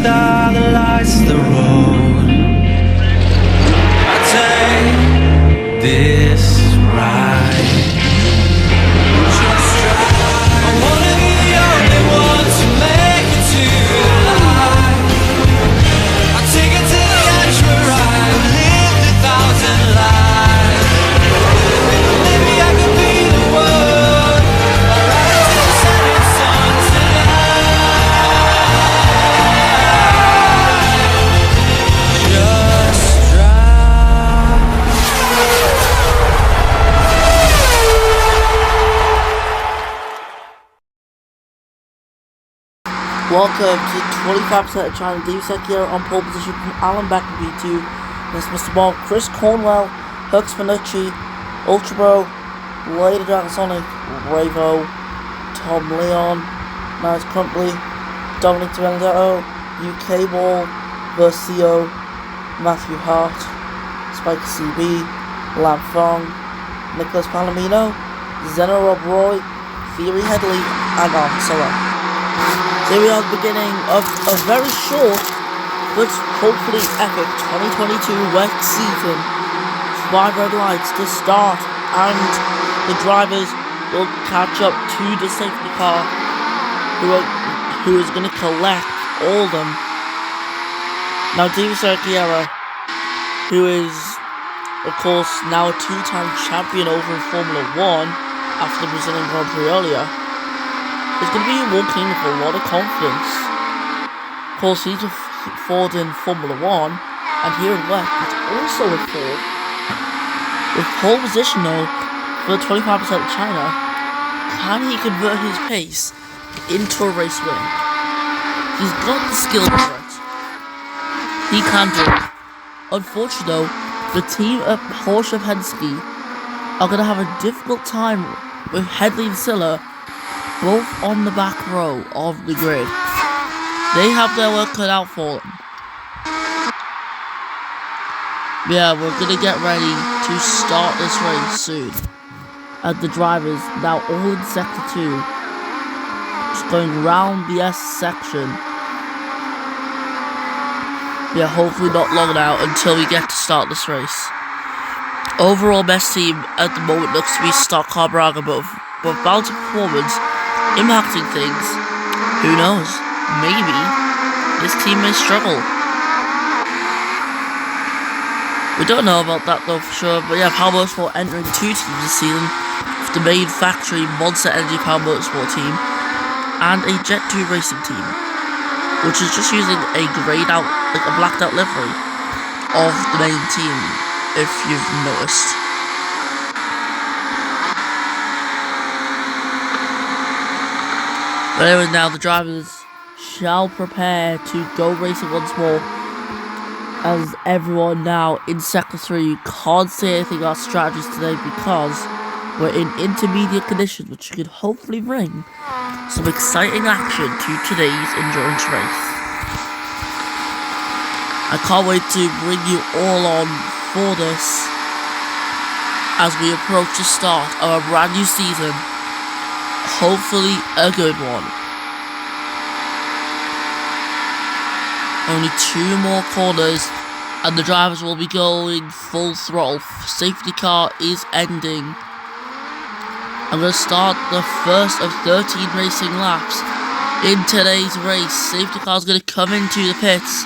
are the lights of the road. I take this ride. Just drive. I wanna be the only one to make it to the light. I take it to the edge where I've lived 1,000 lives. Maybe I could be the one. I'll ride to the setting sun tonight. Just drive. Welcome to 25% of China. WEC here on pole position from Alan back in B2. That's Mr. Ball, Chris Cornwell, Hux Manucci, Ultra Bro, Lady Dragon Sonic, Ravo, Tom Leon, Nice Crumpley, Dominic Vendetto, UK Ball, Versio, Matthew Hart, Spike CB, Lam Fong, Nicholas Palomino, Zeno Rob Roy, Theory Headley, and Arm. So we are at the beginning of a very short, but hopefully epic 2022 WEC season. 5 red lights to start, and the drivers will catch up to the safety car, who is going to collect all of them. Now, WEC, who is, of course, now a 2-time champion over in Formula 1 after the Brazilian Grand Prix earlier, is going to be walking in with a lot of confidence. Of course, he's a Ford in Formula 1, and here in WEC, it's also a Ford. With pole position though, for the 25% of China, can he convert his pace into a race win? He's got the skill for it. He can do it. Unfortunately though, the team at Porsche Penske are going to have a difficult time with Headley and Silla both on the back row of the grid. They have their work cut out for them. Yeah, we're gonna get ready to start this race soon. As the drivers now all in sector 2, just going round the S section. Yeah, hopefully not long now until we get to start this race. Overall best team at the moment looks to be Stock Car Braga, but balancing performance, impacting things, who knows, maybe this team may struggle. We don't know about that though for sure, but yeah, Power Motorsport entering 2 teams this season, with the main factory Monster Energy Power Motorsport team, and a Jet 2 racing team, which is just using a grayed out, like a blacked out livery of the main team, if you've noticed. But anyway, now the drivers shall prepare to go racing once more, as everyone now in sector 3 can't say anything about strategies today because we're in intermediate conditions, which could hopefully bring some exciting action to today's endurance race. I can't wait to bring you all on for this as we approach the start of a brand new season. Hopefully a good one. Only 2 more corners and the drivers will be going full throttle. Safety car is ending. I'm going to start the first of 13 racing laps in today's race. Safety car is going to come into the pits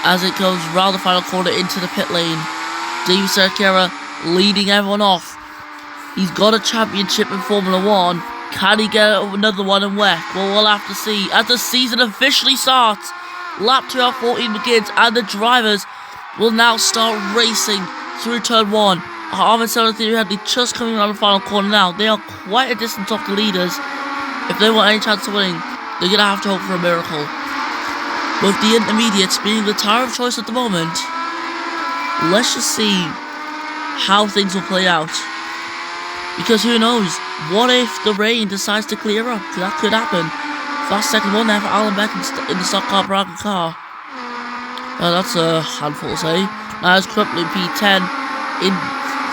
as it goes round the final corner into the pit lane. WEC leading everyone off. He's got a championship in Formula 1. Can he get another one in WEC? Well, we'll have to see. As the season officially starts, lap 2 out 14 begins, and the drivers will now start racing through turn 1. Arm and Theory Headley just coming around the final corner now. They are quite a distance off the leaders. If they want any chance of winning, they're going to have to hope for a miracle. With the intermediates being the tire of choice at the moment, let's just see how things will play out. Because who knows, what if the rain decides to clear up? That could happen. Fast second one there for Alan Beck in the Stock Car Braga car. That's a handful to say. Now it's Crumpley P10 in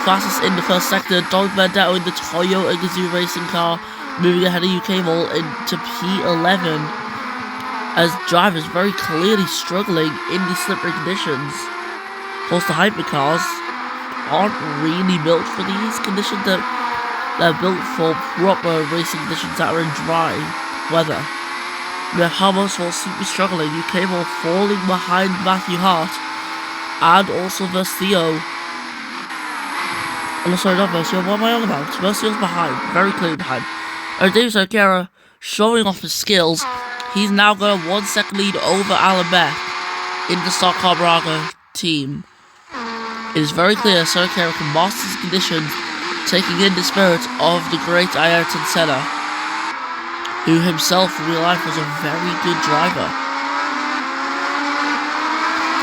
fastest in the first sector. Dominic Vendetto in the Toyota Gazoo racing car, moving ahead of UK Ball into P11. as drivers very clearly struggling in these slippery conditions. Of course, the hypercars aren't really built for these conditions. They're built for proper racing conditions that are in dry weather. Where Hamas will seem to be struggling. You came all falling behind Matthew Hart and also Versio. Oh, sorry, not Versio. What am I on about? Versio's behind, very clearly behind. David Cerqueira showing off his skills. He's now got a 1 second lead over Alan Beck in the Stock Car Braga team. It is very clear Cerqueira can master his conditions, taking in the spirit of the great Ayrton Senna, who himself in real life was a very good driver,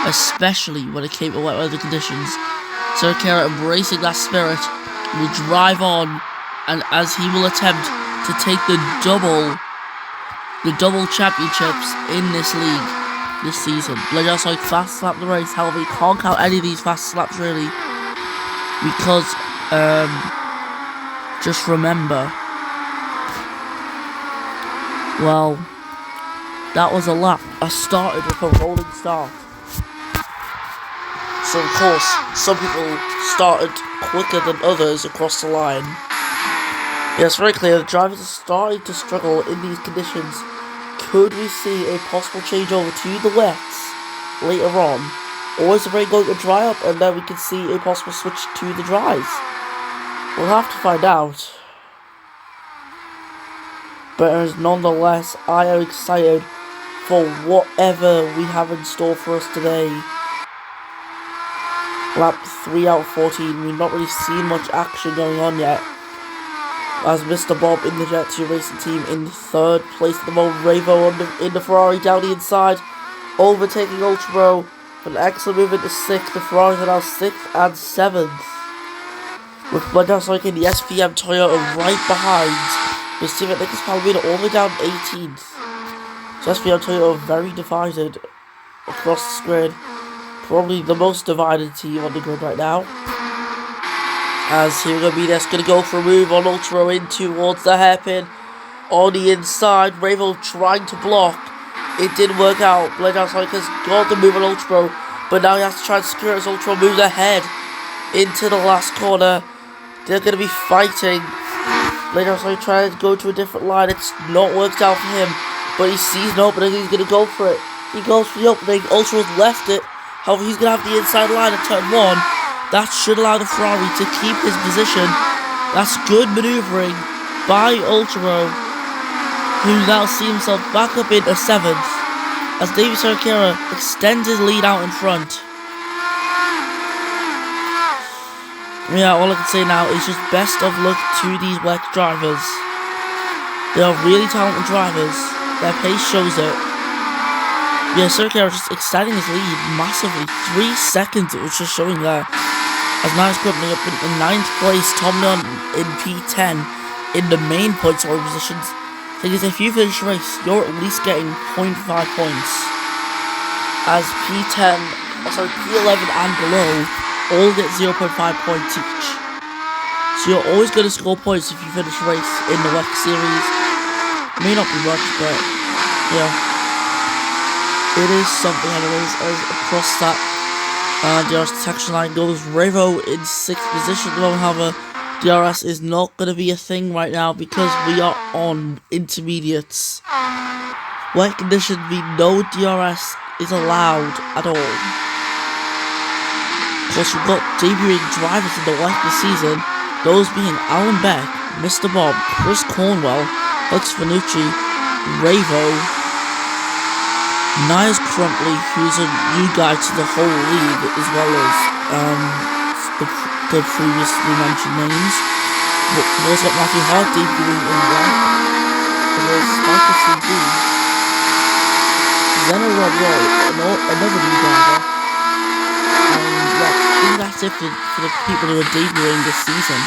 especially when it came to wet weather conditions. Cerqueira, embracing that spirit, will drive on, and as he will attempt to take the double championships in this league this season. Just like fast slap the race, however, you can't count any of these fast slaps really, because just remember, well, that was a lap. I started with a rolling start. So of course, some people started quicker than others across the line. Yeah, it's very clear the drivers are starting to struggle in these conditions. Could we see a possible changeover to the wets later on? Or is the rain going to dry up and then we can see a possible switch to the dries? We'll have to find out. But nonetheless, I am excited for whatever we have in store for us today. Lap 3 out of 14, we've not really seen much action going on yet. As Mr. Bob in the Jet 2 Racing team in 3rd place at the moment, Ravo in the Ferrari down the inside, overtaking Ultra for an excellent move into 6th. The Ferraris are now 6th and 7th. With Blendow in the SPM Toyota right behind, with Steven Nicholas Palomino all the way down 18th. So SPM Toyota very divided across the grid. Probably the most divided team on the grid right now. As here we're going to be that's going to go for a move on Ultra in towards the hairpin. On the inside, Ravo trying to block. It didn't work out. Blendow has got the move on Ultra, but now he has to try and secure it as Ultra moves ahead into the last corner. They're going to be fighting. Blendow trying to go to a different line. It's not worked out for him, but he sees an opening. He's going to go for it. He goes for the opening. Ultra's left it. However, he's going to have the inside line at turn 1. That should allow the Ferrari to keep his position. That's good manoeuvring by Ultra, who now sees himself back up into 7th as David Cerqueira extends his lead out in front. Yeah, all I can say now is just best of luck to these WEC drivers. They are really talented drivers. Their pace shows it. Yeah, Cerqueira just extending his lead massively. 3 seconds it was just showing there. As Nice Company up in 9th place, Tom Nunn in P10 in the main point scoring positions. So if you finish the race, you're at least getting 0.5 points. As P10, P11 and below all get 0.5 points each. So you're always going to score points if you finish the race in the WEC series. May not be much, but yeah. It is something anyways, as across that DRS detection line goes Ravo in 6th position at the moment. However, DRS is not going to be a thing right now because we are on intermediates. Wet conditions mean no DRS is allowed at all. Of course, we've got debuting drivers in the WEC this season, those being Alan Beck, Mr. Bob, Chris Cornwell, Hux Vanucci, Ravo, Niles Crumpley, who's a new guy to the whole league, as well as the previously mentioned names. We've also got Matthew Hart debuting in WEC, there's Spiker CD, Zeno Roy, another new driver, and yeah, I think that's it for the people who are debuting this season.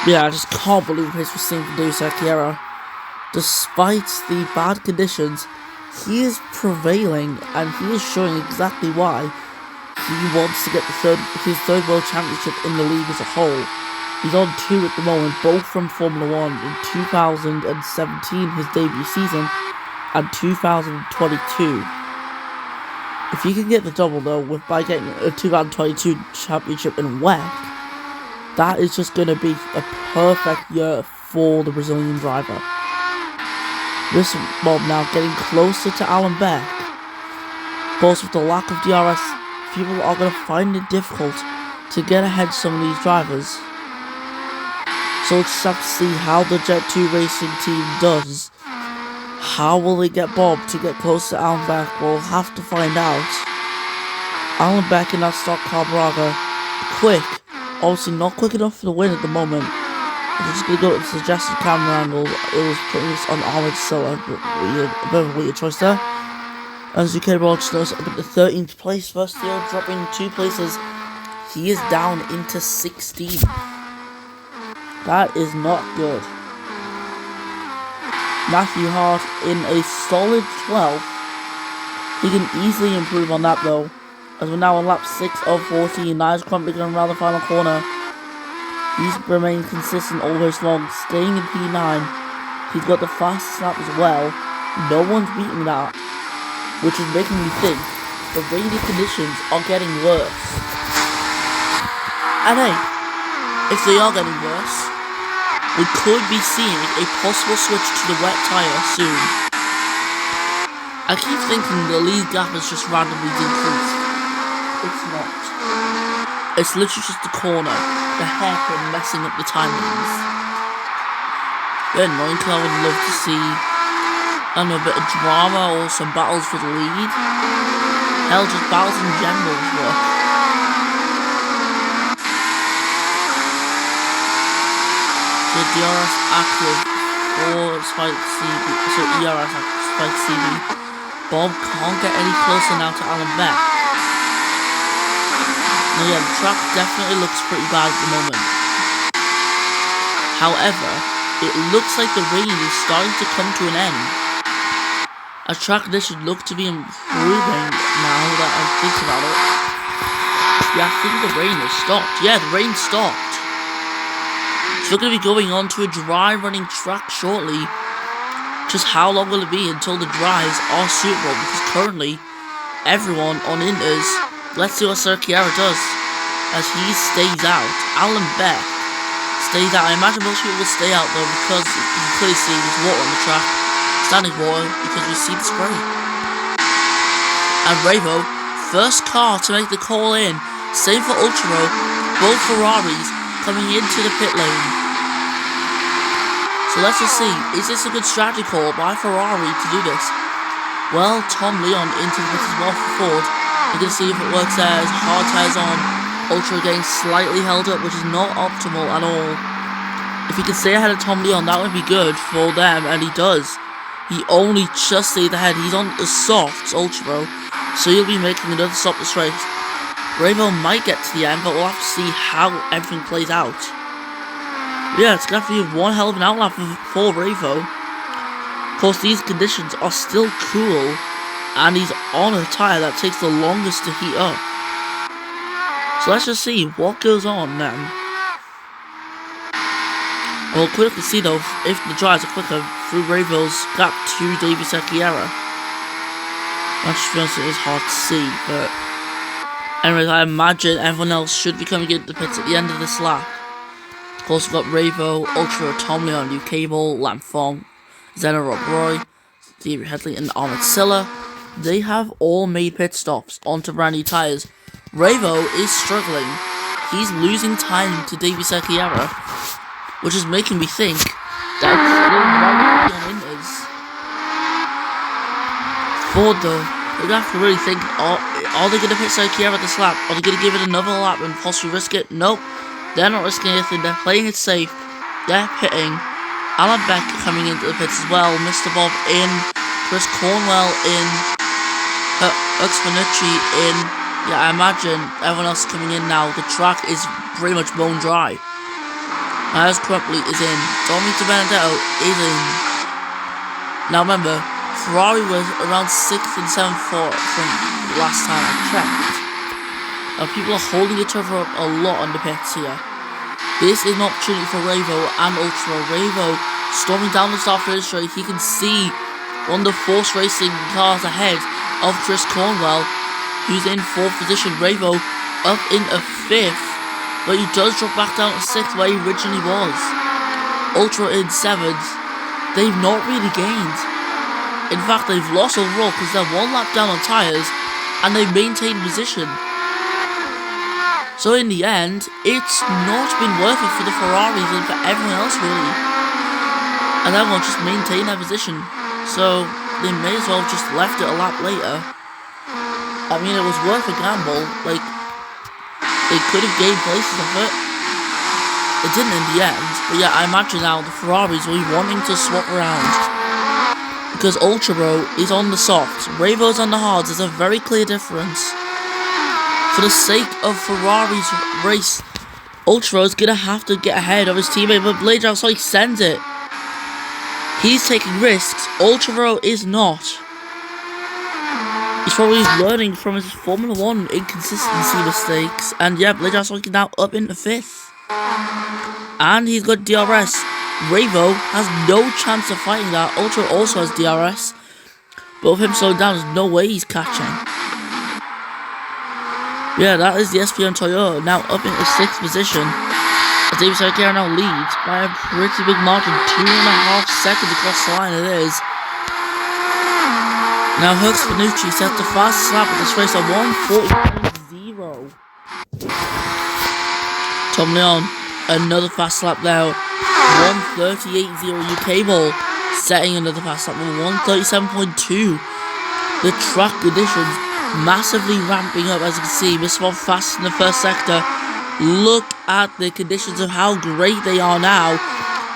Yeah, I just can't believe the pace we're seeing from David Cerqueira. Despite the bad conditions, he is prevailing and he is showing exactly why he wants to get his third world championship in the league as a whole. He's on 2 at the moment, both from Formula 1 in 2017, his debut season, and 2022. If he can get the double though, by getting a 2022 championship in WEC, that is just going to be a perfect year for the Brazilian driver. This mob now getting closer to Alan Beck. Of course, with the lack of DRS, people are going to find it difficult to get ahead of some of these drivers. So let's have to see how the Jet 2 racing team does. How will they get Bob to get close to Alan Beck? We'll have to find out. Alan Beck in that stock car Braga, quick. Obviously not quick enough for the win at the moment. I'm just going to go with the suggested camera angle. It was putting this on Ahmed Silla, but a bit of a weird choice there. As UK Broadstars up at the 13th place, first year dropping 2 places. He is down into 16. That is not good. Matthew Hart in a solid 12th. He can easily improve on that though, as we're now on lap 6 of 14. Now he's crumpling around the final corner. He's remained consistent all race long, staying in P9. He's got the fastest lap as well. No one's beating that, which is making me think the rainy conditions are getting worse. And hey, if they are getting worse, we could be seeing a possible switch to the wet tyre soon. I keep thinking the lead gap has just randomly decreased. It's not. It's literally just the corner, the hairpin messing up the timings. Then I would love to see a bit of drama or some battles for the lead. Hell, just battles in general as well. So DRS active or Spike CB, so ERS active, Spike CB. Bob can't get any closer now to Alan Beck. Now yeah, the track definitely looks pretty bad at the moment. However, it looks like the rain is starting to come to an end. A track this should look to be improving now that I think about it. Yeah, I think the rain has stopped. Yeah, the rain stopped. So we're going to be going on to a dry running track shortly. Just how long will it be until the dries are suitable? Because currently, everyone on Inters, let's see what Sir Chiara does as he stays out. Alan Beck stays out. I imagine most people will stay out though, because you can clearly see there's water on the track. Standing water, because we see the spray. And Revo, first car to make the call in. Same for Ultra, both Ferraris coming into the pit lane. So let's just see, is this a good strategy call by Ferrari to do this? Well, Tom Leon into the pit as well for Ford. We're going to see if it works there as hard tyres on. Ultra getting slightly held up, which is not optimal at all. If he can stay ahead of Tom Leon, that would be good for them, and he does. He only just stayed ahead. He's on the softs, Ultra, so he'll be making another stop this race. Revo might get to the end, but we'll have to see how everything plays out. Yeah, it's going to have to be one hell of an outlap for Revo. Of course, these conditions are still cool, and he's on a tyre that takes the longest to heat up. So let's just see what goes on then. We'll quickly see though if the dries are quicker through Revo's gap to Davide Secchiera. Actually, it is hard to see, but anyways, I imagine everyone else should be coming into the pits at the end of this lap. Of course, we've got Revo, Ultra, Tom Leon, New Cable, Lam Fong, Zena Rob Roy, Stevie Headley, and Ahmed Silla. They have all made pit stops onto brand new tyres. Revo is struggling. He's losing time to Davide Secchiera, which is making me think that it's still right on Inters. Ford though, they're going to have to really think, are they going to pit Secchiera at this lap? Are they going to give it another lap and possibly risk it? Nope, they're not risking anything, they're playing it safe. They're pitting. Alan Beck coming into the pits as well, Mr. Bob in, Chris Cornwell in, Ux Fanucci in. Yeah, I imagine everyone else coming in now. The track is pretty much bone dry. Myers Crumpley is in. Dominic Benedetto is in. Now remember, Ferrari was around 6th and 7th from last time I checked. Now people are holding each other up a lot on the pits here. This is an opportunity for Ravo and Ultra. Ravo storming down the start finish straight. He can see one of the Force Racing cars ahead of Chris Cornwell, who's in 4th position. Ravo up in a 5th, but he does drop back down to 6th where he originally was. Ultra in 7th. They've not really gained. In fact, they've lost overall because they're 1 lap down on tyres and they've maintained position. So in the end, it's not been worth it for the Ferraris and for everyone else really. And everyone just maintained their position. So they may as well have just left it a lap later. I mean, it was worth a gamble. Like, they could have gained places off it. It didn't in the end. But yeah, I imagine now the Ferraris will be wanting to swap around. Because Ultra is on the softs, Ravo's on the hards. There's a very clear difference. For the sake of Ferrari's race, Ultra's gonna have to get ahead of his teammate, but Blade so he sends it. He's taking risks. Ultra is not. He's probably learning from his Formula 1 inconsistency mistakes. And yeah, Blade is now up into 5th. And he's got DRS. Ravo has no chance of fighting that. Ultra also has DRS. But with him slowing down, there's no way he's catching. Yeah, that is the SPM Toyota now up into 6th position. As David Sarkar now leads by a pretty big margin, 2.5 seconds across the line it is. Now Hux Fanucci sets the fastest lap of this race at 1:40.0. Tom Leon, another fast lap now, 1:38.0 UK ball, setting another fast lap with 1:37.2. The track conditions massively ramping up, as you can see. Mr. Bob fast in the first sector. Look at the conditions of how great they are now.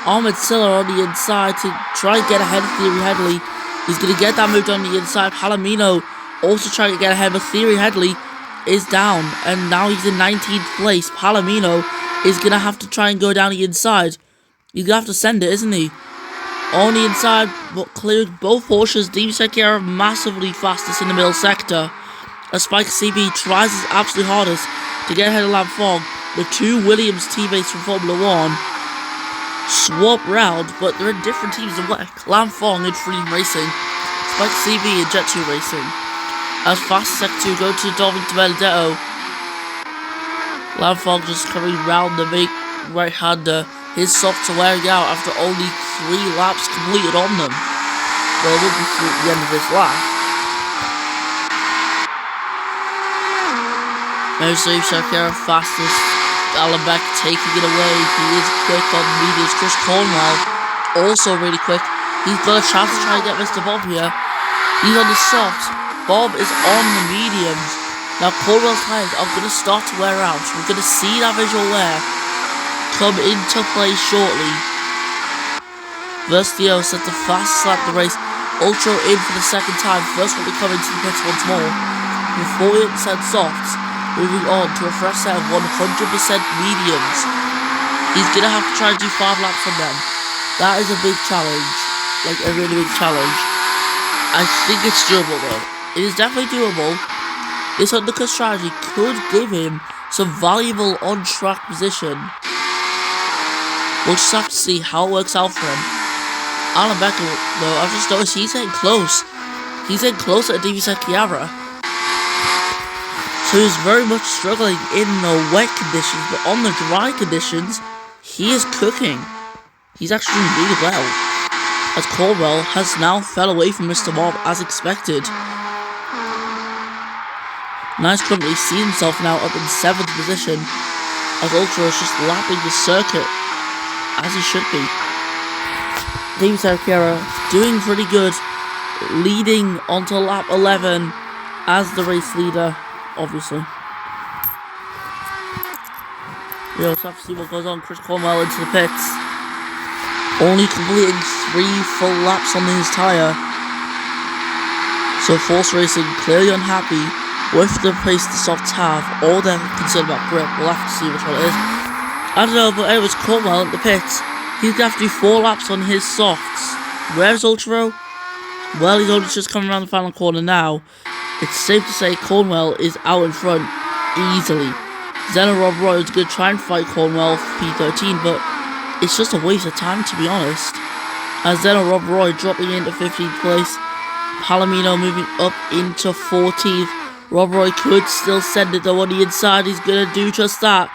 Ahmed Silla on the inside to try and get ahead of Thierry Headley. He's going to get that moved on the inside. Palomino also trying to get ahead, but Thierry Headley is down, and now he's in 19th place. Palomino is going to have to try and go down the inside. He's going to have to send it, isn't he? On the inside, but clearing both Porsches. Dean Sekera massively fastest in the middle sector, as Spike CB tries his absolute hardest to get ahead of Lam Fong. The 2 Williams teammates from Formula 1 swap round, but they're in different teams in WEC. Lam Fong in Freedom Racing, Spike CB in Jet 2 Racing. As fast as Sector 2 go to Dominic Benedetto. Lam Fong just coming round the big right-hander. His softs are wearing out after only 3 laps completed on them. Well, it will be through at the end of this lap. Now Steve Shakira fastest. Alan Beck taking it away. He is quick on the mediums. Chris Cornwell also really quick. He's got a chance to try and get Mr. Bob here. He's on the softs. Bob is on the mediums. Now Cornwell's tyres are going to start to wear out. We're going to see that visual wear come into play shortly. Verstio set the fastest lap of the race. Ultra in for the second time. First one to come into the pits once more. With 40% softs. Moving on to a fresh set of 100% mediums. He's going to have to try and do 5 laps on them. That is a big challenge. Like a really big challenge. I think it's doable though. It is definitely doable. This undercut strategy could give him some valuable on-track position. We'll just have to see how it works out for him. Alan Becker, though, I've just noticed he's getting close. He's getting closer to Davy Chiara. So he's very much struggling in the wet conditions, but on the dry conditions, he is cooking. He's actually doing really well, as Cornwell has now fell away from Mr. Bob as expected. Nice currently sees himself now up in 7th position, as Ultra is just lapping the circuit, as he should be. David Sarkera doing pretty good, leading onto lap 11 as the race leader. Obviously. We also have to see what goes on. Chris Cornwell into the pits. Only completing 3 full laps on his tyre. So Force Racing clearly unhappy with the pace the softs have. All they're concerned about grip. We'll have to see which one it is. I don't know, but anyways, Cornwell at the pits. He's going to have to do 4 laps on his softs. Where's Ultra? Well, he's only just coming around the final corner now. It's safe to say Cornwell is out in front easily. Zen and Rob Roy is going to try and fight Cornwell for P13, but it's just a waste of time, to be honest. As Zen and Rob Roy dropping into 15th place, Palomino moving up into 14th. Rob Roy could still send it though on the inside. He's going to do just that.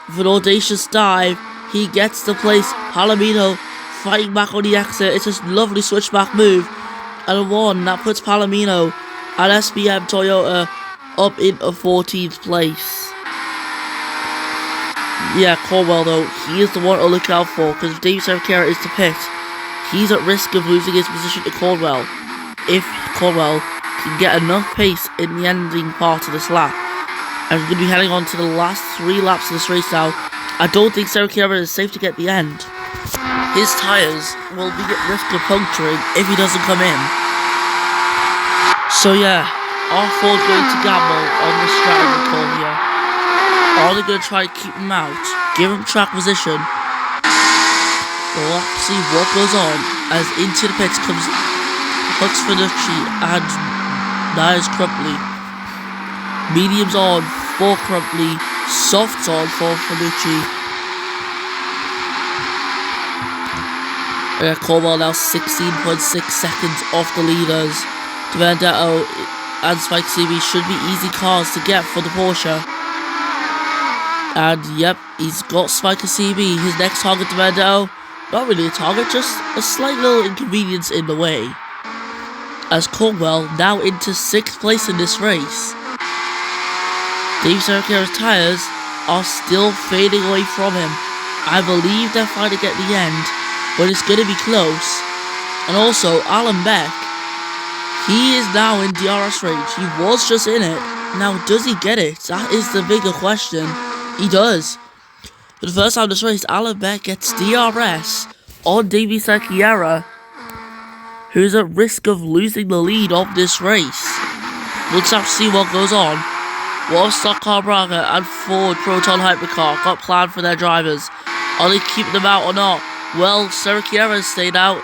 With an audacious dive, he gets the place. Palomino fighting back on the exit. It's a lovely switchback move. And a 1 that puts Palomino and SBM Toyota up into 14th place. Yeah, Cornwell though, he is the one to look out for, because if David Cerqueira is to pit, he's at risk of losing his position to Cornwell. If Cornwell can get enough pace in the ending part of this lap. And we're going to be heading on to the last 3 laps of this race now. I don't think Cerqueira is safe to get the end. His tyres will be at risk of puncturing if he doesn't come in. So yeah, are Ford going to gamble on the strategy call here? Are they going to try to keep him out, give him track position? We'll have to see what goes on as into the pits comes Hux Finucci and Niles Crumpley. Mediums on for Crumpley, softs on for Finucci. Cornwell now 16.6 seconds off the leaders. Vendetto and Spike CB should be easy cars to get for the Porsche. And yep, he's got Spike CB, his next target to Vendetto. Not really a target, just a slight little inconvenience in the way. As Cornwell now into 6th place in this race. Dave Cerqueira's tyres are still fading away from him. I believe they're fighting at the end, but it's going to be close. And also, Alan Beck, he is now in DRS range. He was just in it. Now, does he get it? That is the bigger question. He does. For the first time in this race, Alan Beck gets DRS on Davey Cerqueira, who's at risk of losing the lead of this race. We'll just have to see what goes on. What Stock Car Braga and Ford Proton Hypercar got planned for their drivers. Are they keeping them out or not? Well, Cerqueira stayed out.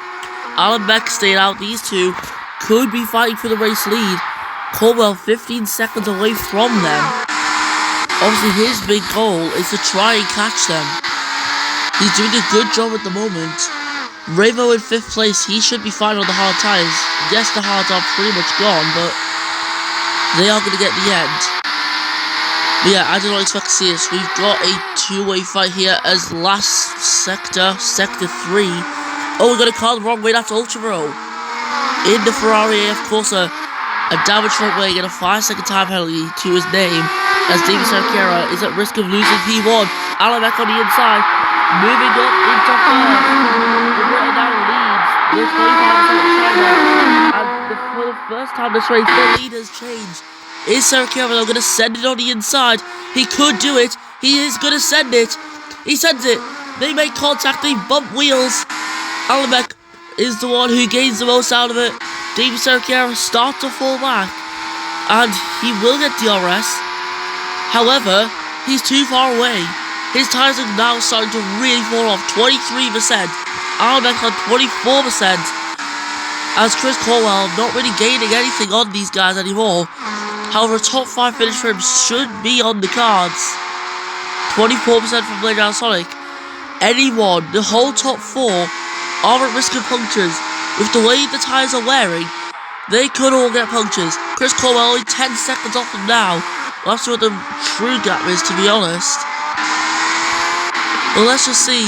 Alan Beck stayed out. These two could be fighting for the race lead. Cornwell 15 seconds away from them. Obviously, his big goal is to try and catch them. He's doing a good job at the moment. Ravo in 5th place, he should be fine on the hard tyres. Yes, the hards are pretty much gone, but they are going to get the end. But yeah, I did not expect to see this. We've got a 2-way fight here as last sector, sector 3. Oh, we're going to call the wrong way, that's Ultra Bro. In the Ferrari AF Corsa, a damaged front wing and a 5-second time penalty to his name, as David Cerqueira is at risk of losing P1. Alan Beck on the inside, moving up into 1st. We're now leads. This 25% and for the first time this race, the lead has changed. Is Cerqueira going to send it on the inside? He could do it. He is going to send it. He sends it. They make contact. They bump wheels. Alan Beck is the one who gains the most out of it. David Cerqueira starts to fall back, and he will get DRS. However, he's too far away. His tyres are now starting to really fall off. 23%. Alan Beck on 24%. As Chris Cornwell not really gaining anything on these guys anymore. However, a top 5 finish for him should be on the cards. 24% from Playground Sonic. Anyone, the whole top 4, are at risk of punctures. With the way the tyres are wearing, they could all get punctures. Chris Cornwell only 10 seconds off them now. We'll have to see what the true gap is, to be honest. But let's just see.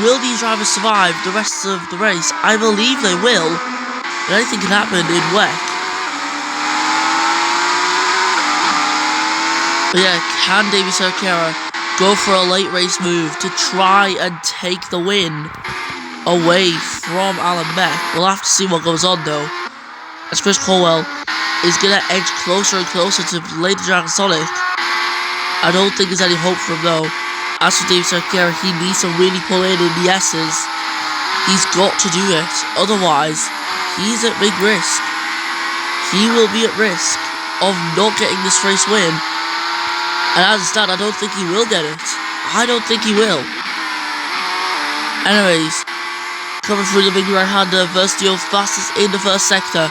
Will these drivers survive the rest of the race? I believe they will. But anything can happen in WEC. But yeah, can Davey Cerqueira go for a late race move to try and take the win away from Alan Beck? We'll have to see what goes on though. As Chris Cornwell is going to edge closer and closer to Lady Dragon Sonic. I don't think there's any hope for him though. As for Davey Cerqueira, he needs to really pull in the S's. He's got to do it. Otherwise, he's at big risk. He will be at risk of not getting this race win. And as it stands, I don't think he will get it. I don't think he will. Anyways, coming through the big right-hander, Verstio fastest in the first sector.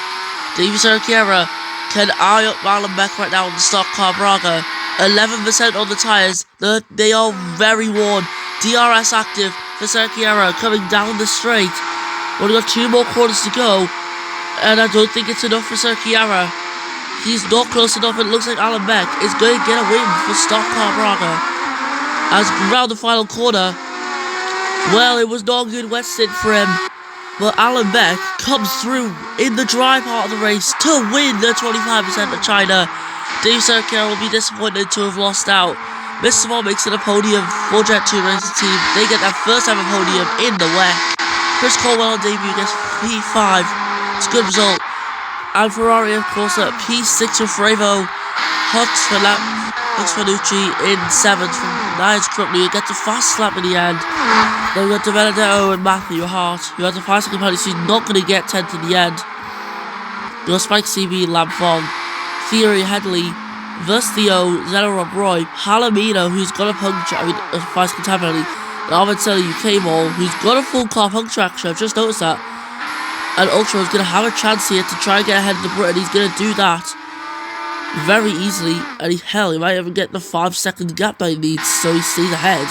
Davey Cerqueira can eye up Alan Beck right now on the stock car Braga. 11% on the tyres. They are very worn. DRS active for Serkiera coming down the straight. Only got 2 more corners to go, and I don't think it's enough for Serkiera. He's not close enough. It looks like Alan Beck is going to get a win for Stock Car Braga. As around the final corner, well, it was not a good wet stint for him, but Alan Beck comes through in the dry part of the race to win the 25% of China. Dave Serkiera will be disappointed to have lost out. Mr. Ball makes it a podium for Jet 2 Racing Team. They get their first ever podium in the WEC. Chris Colwell on debut gets P5. It's a good result. And Ferrari, of course, at P6 with Frevo. Hux Fanucci in 7th from Nines Crumpley, who gets a fast lap in the end. Then we got De Benedetto and Matthew Hart, who has a 5-second penalty, so he's not going to get 10th in the end. We got Spike CB, Lampfong, Thierry Headley, versus Theo, Zeno Rob Roy, Palomino, who's got a puncture, a 5-second time penalty, and Ahmed Selly UK Mall, who's got a full car puncture actually, I've just noticed that. And Ultra is going to have a chance here to try and get ahead of the Brit, and he's going to do that very easily, and he might even get the 5-second gap that he needs, so he stays ahead.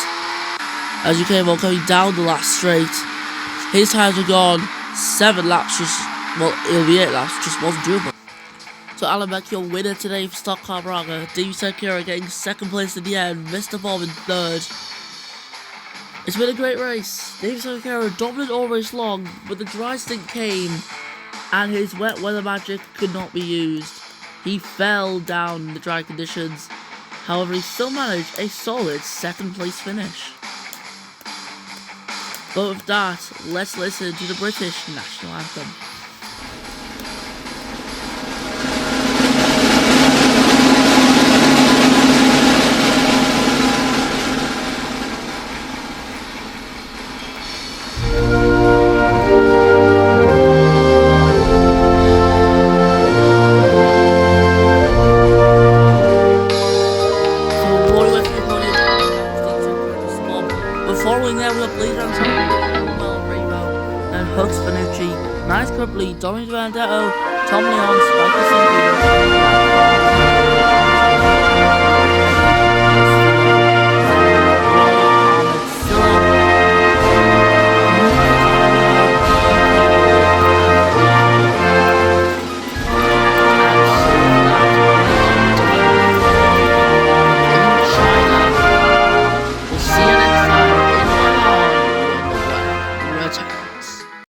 As UK Mall coming down the last straight, his times are gone, 7 laps, it'll be 8 laps, just wasn't doable. So Alan Beck, your winner today for Stock Car Braga. Dave Serkiera getting 2nd place in the end. Mr. Bob in 3rd. It's been a great race. Dave Serkiera dominant all race long, but the dry stint came, and his wet weather magic could not be used. He fell down in the dry conditions. However, he still managed a solid 2nd place finish. But with that, let's listen to the British national anthem. Hux Fanucci, Nice Crumpley, Dominic Vendetto, Tom Leon, Spike